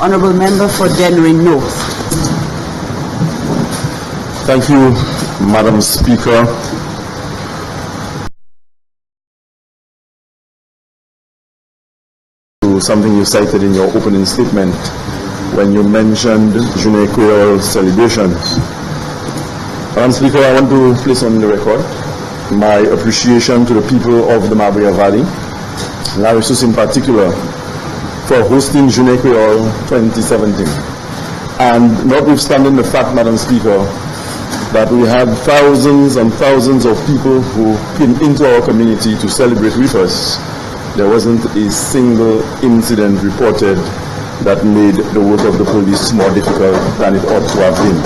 Honourable Member for Dennery North. Thank you, Madam Speaker. Something you cited in your opening statement when you mentioned Journée Creole celebration. Madam Speaker, I want to place on the record my appreciation to the people of the Mabrea Valley, Larissus in particular, for hosting Journée Creole 2017. And notwithstanding the fact, Madam Speaker, that we had thousands and thousands of people who came into our community to celebrate with us, there wasn't a single incident reported that made the work of the police more difficult than it ought to have been.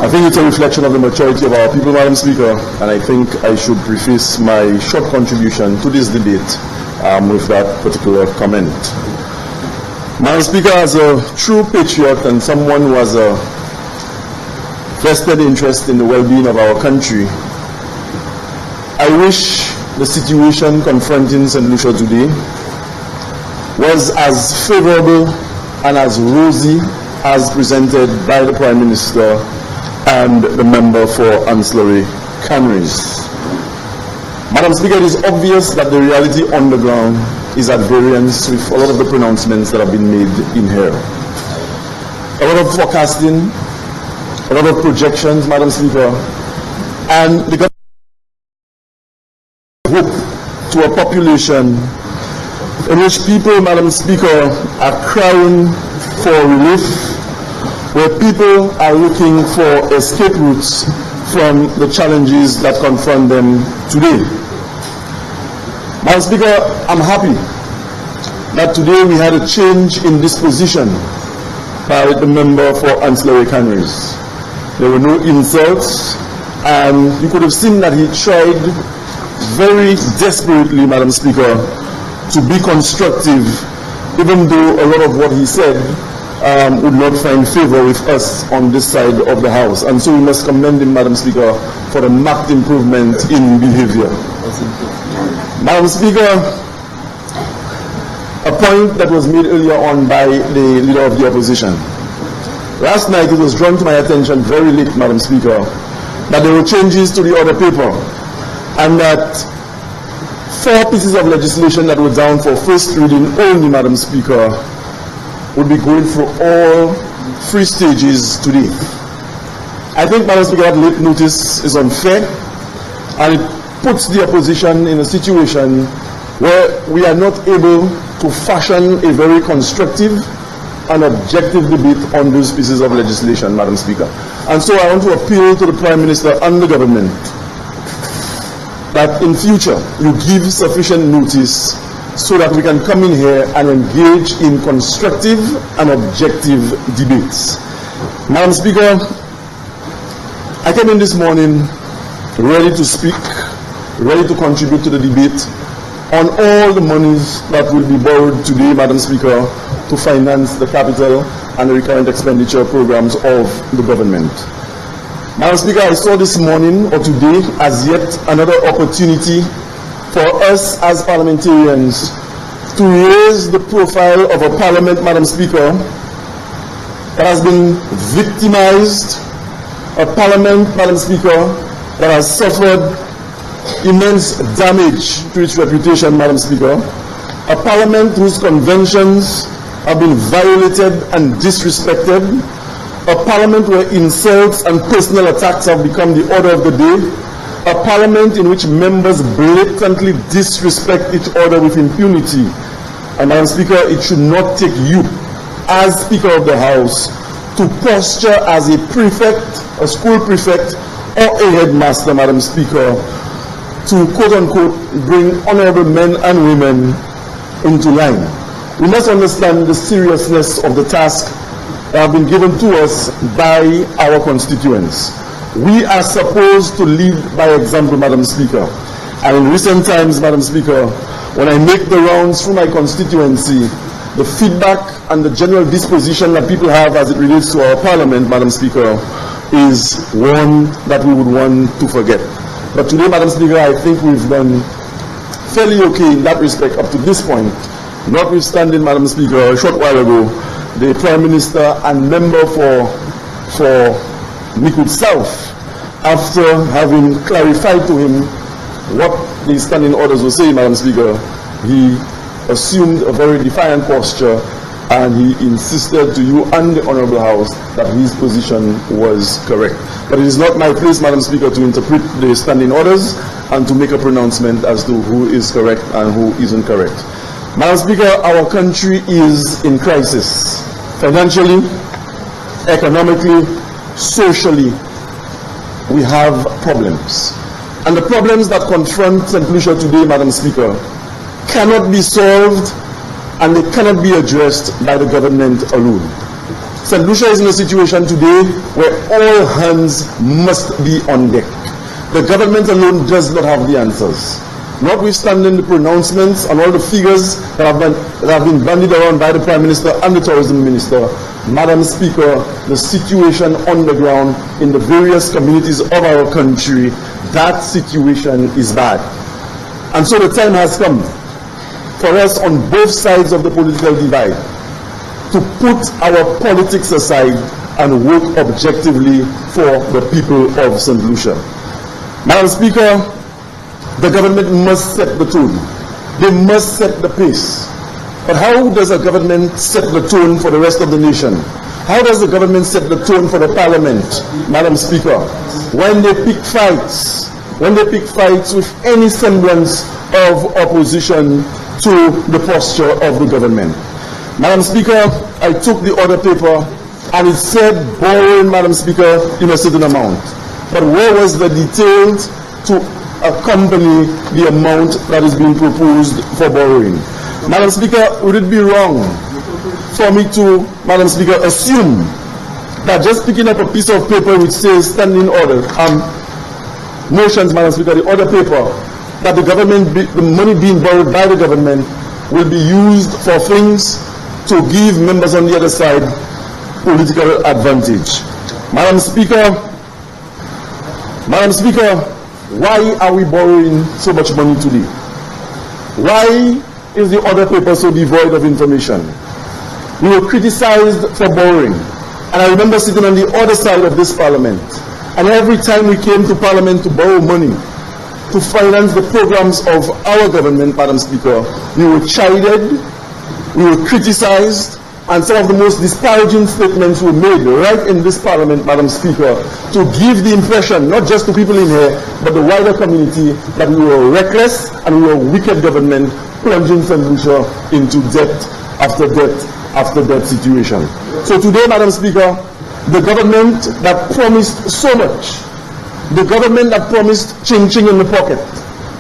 I think it's a reflection of the maturity of our people, Madam Speaker, and I think I should preface my short contribution to this debate with that particular comment. Madam Speaker, as a true patriot and someone who has a vested interest in the well-being of our country, I wish the situation confronting St. Lucia today was as favorable and as rosy as presented by the Prime Minister and the member for Ancillary Canneries. Madam Speaker, it is obvious that the reality on the ground is at variance with a lot of the pronouncements that have been made in here. A lot of forecasting, a lot of projections, Madam Speaker, and the hope to a population in which people, Madam Speaker, are crying for relief, where people are looking for escape routes from the challenges that confront them today. Madam Speaker, I'm happy that today we had a change in disposition by the member for Ancillary Canneries. There were no insults, and you could have seen that he tried very desperately, Madam Speaker, to be constructive, even though a lot of what he said would not find favor with us on this side of the House. And so we must commend him, Madam Speaker, for the marked improvement in behavior. Madam Speaker, a point that was made earlier on by the Leader of the Opposition. Last night it was drawn to my attention very late, Madam Speaker, that there were changes to the order paper, and that 4 pieces of legislation that were down for first reading only, Madam Speaker, would be going through all 3 stages today. I think, Madam Speaker, that late notice is unfair, and it puts the opposition in a situation where we are not able to fashion a very constructive and objective debate on those pieces of legislation, Madam Speaker. And so I want to appeal to the Prime Minister and the government that in future you give sufficient notice so that we can come in here and engage in constructive and objective debates. Madam Speaker, I came in this morning ready to speak, ready to contribute to the debate on all the monies that will be borrowed today, Madam Speaker, to finance the capital and the recurrent expenditure programs of the government. Madam Speaker, I saw this morning or today as yet another opportunity for us as parliamentarians to raise the profile of a parliament, Madam Speaker, that has been victimized, a parliament, Madam Speaker, that has suffered immense damage to its reputation, Madam Speaker, a parliament whose conventions have been violated and disrespected, a parliament where insults and personal attacks have become the order of the day, a parliament in which members blatantly disrespect each other with impunity. And Madam Speaker, it should not take you, as Speaker of the House, to posture as a prefect, a school prefect, or a headmaster, Madam Speaker, to quote-unquote bring honorable men and women into line. We must understand the seriousness of the task that have been given to us by our constituents. We are supposed to lead by example, Madam Speaker. And in recent times, Madam Speaker, when I make the rounds through my constituency, the feedback and the general disposition that people have as it relates to our parliament, Madam Speaker, is one that we would want to forget. But today, Madam Speaker, I think we've done fairly okay in that respect up to this point. Notwithstanding, Madam Speaker, a short while ago, the Prime Minister and member for Liquid South, after having clarified to him what the standing orders were saying, Madam Speaker, he assumed a very defiant posture and he insisted to you and the Honourable House that his position was correct. But it is not my place, Madam Speaker, to interpret the standing orders and to make a pronouncement as to who is correct and who isn't correct. Madam Speaker, our country is in crisis. Financially, economically, socially, we have problems. And the problems that confront St. Lucia today, Madam Speaker, cannot be solved and they cannot be addressed by the government alone. St. Lucia is in a situation today where all hands must be on deck. The government alone does not have the answers. Notwithstanding the pronouncements and all the figures that have been bandied around by the Prime Minister and the Tourism Minister, Madam Speaker, the situation on the ground in the various communities of our country, that situation is bad. And so the time has come for us on both sides of the political divide to put our politics aside and work objectively for the people of St. Lucia. Madam Speaker, the government must set the tone. They must set the pace. But how does a government set the tone for the rest of the nation? How does the government set the tone for the Parliament, Madam Speaker, when they pick fights with any semblance of opposition to the posture of the government? Madam Speaker, I took the order paper and it said borrowing, Madam Speaker, in a certain amount. But where was the details to accompany the amount that is being proposed for borrowing? Madam Speaker, would it be wrong for me to, Madam Speaker, assume that just picking up a piece of paper which says standing order, motions, Madam Speaker, the order paper, that the money being borrowed by the government will be used for things to give members on the other side political advantage? Madam Speaker, why are we borrowing so much money today? Why is the order paper so devoid of information? We were criticized for borrowing. And I remember sitting on the other side of this Parliament. And every time we came to Parliament to borrow money to finance the programs of our government, Madam Speaker, we were chided, we were criticized, and some of the most disparaging statements were made right in this Parliament, Madam Speaker, to give the impression, not just to people in here, but the wider community, that we were reckless and we were a wicked government plunging St. Lucia into debt after debt after debt situation. So today, Madam Speaker, the government that promised so much, the government that promised ching-ching in the pocket,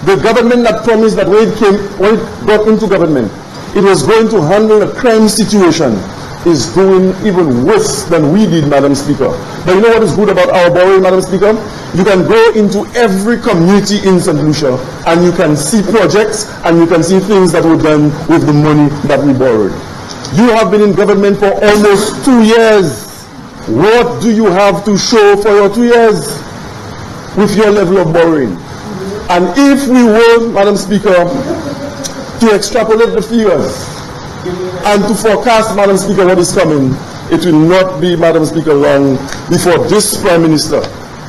the government that promised that when it got into government, it was going to handle a crime situation, is doing even worse than we did, Madam Speaker. But you know what is good about our borrowing, Madam Speaker? You can go into every community in St. Lucia and you can see projects and you can see things that were done with the money that we borrowed. You have been in government for almost 2 years. What do you have to show for your 2 years with your level of borrowing? And if we were, Madam Speaker, to extrapolate the figures and to forecast, Madam Speaker, what is coming, it will not be, Madam Speaker, long before this Prime Minister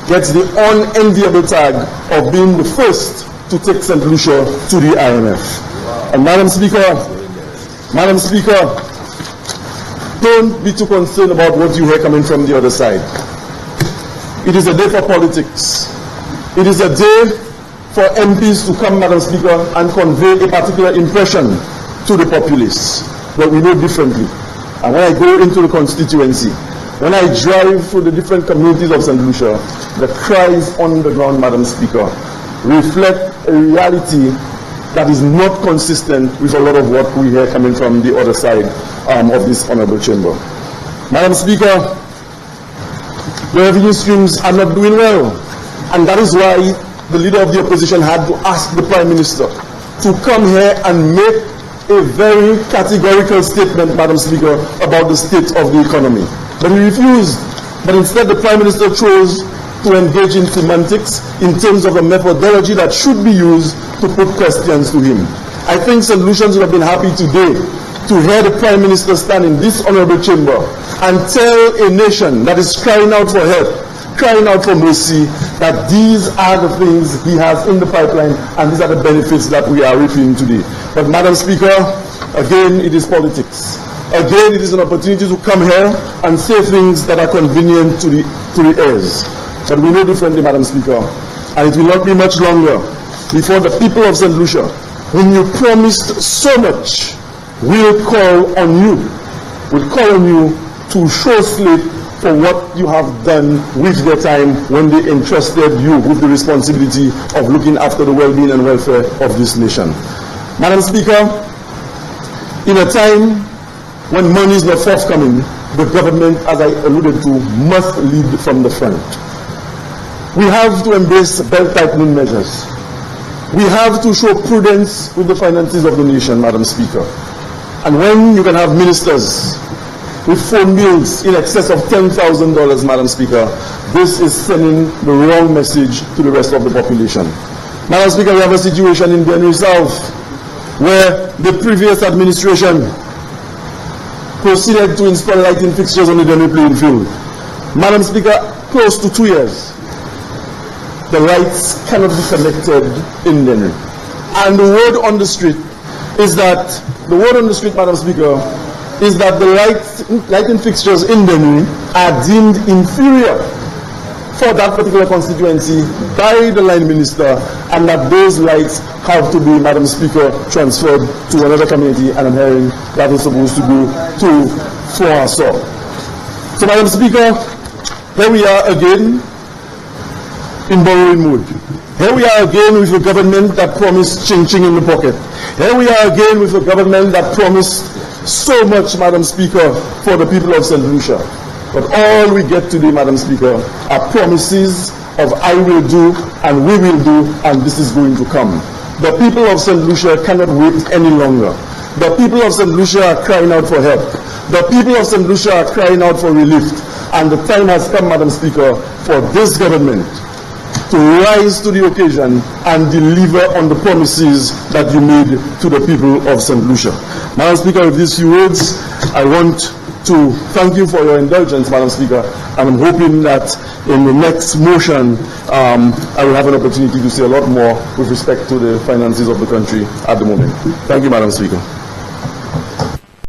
gets the unenviable tag of being the first to take St. Lucia to the IMF. And Madam Speaker, don't be too concerned about what you hear coming from the other side. It is a day for politics. It is a day for MPs to come, Madam Speaker, and convey a particular impression to the populace. But we know differently. And when I go into the constituency, when I drive through the different communities of St. Lucia, the cries on the ground, Madam Speaker, reflect a reality that is not consistent with a lot of what we hear coming from the other side of this honorable chamber. Madam Speaker, the revenue streams are not doing well. And that is why the leader of the opposition had to ask the Prime Minister to come here and make a very categorical statement, Madam Speaker, about the state of the economy. But he refused. But instead, the Prime Minister chose to engage in semantics in terms of a methodology that should be used to put questions to him. I think St. Lucians would have been happy today to hear the Prime Minister stand in this honorable chamber and tell a nation that is crying out for help, crying out for mercy, that these are the things he has in the pipeline and these are the benefits that we are reaping today. But Madam Speaker, again, it is politics. Again, it is an opportunity to come here and say things that are convenient to the ears. But we know differently, Madam Speaker, and it will not be much longer before the people of St. Lucia, whom you promised so much, will call on you to show slate for what you have done with their time when they entrusted you with the responsibility of looking after the well-being and welfare of this nation. Madam Speaker, in a time when money is not forthcoming, the government, as I alluded to, must lead from the front. We have to embrace belt-tightening measures. We have to show prudence with the finances of the nation, Madam Speaker. And when you can have ministers with phone bills in excess of $10,000, Madam Speaker, this is sending the wrong message to the rest of the population. Madam Speaker, we have a situation in Benue South where the previous administration proceeded to install lighting fixtures on the Benue playing field. Madam Speaker, close to 2 years, the lights cannot be connected in Benue. And the word on the street is that, Madam Speaker, is that the lighting fixtures in Benue are deemed inferior for that particular constituency by the line minister, and that those lights have to be, Madam Speaker, transferred to another community, and I'm hearing that is supposed to go to Foaso. So, Madam Speaker, here we are again in borrowing mode. Here we are again with a government that promised ching-ching in the pocket. Here we are again with a government that promised so much, Madam Speaker, for the people of St. Lucia. But all we get today, Madam Speaker, are promises of I will do and we will do, and this is going to come. The people of St. Lucia cannot wait any longer. The people of St. Lucia are crying out for help. The people of St. Lucia are crying out for relief. And the time has come, Madam Speaker, for this government to rise to the occasion and deliver on the promises that you made to the people of St. Lucia. Madam Speaker, with these few words, I want to thank you for your indulgence, Madam Speaker, and I'm hoping that in the next motion I will have an opportunity to say a lot more with respect to the finances of the country at the moment. Thank you, Madam Speaker.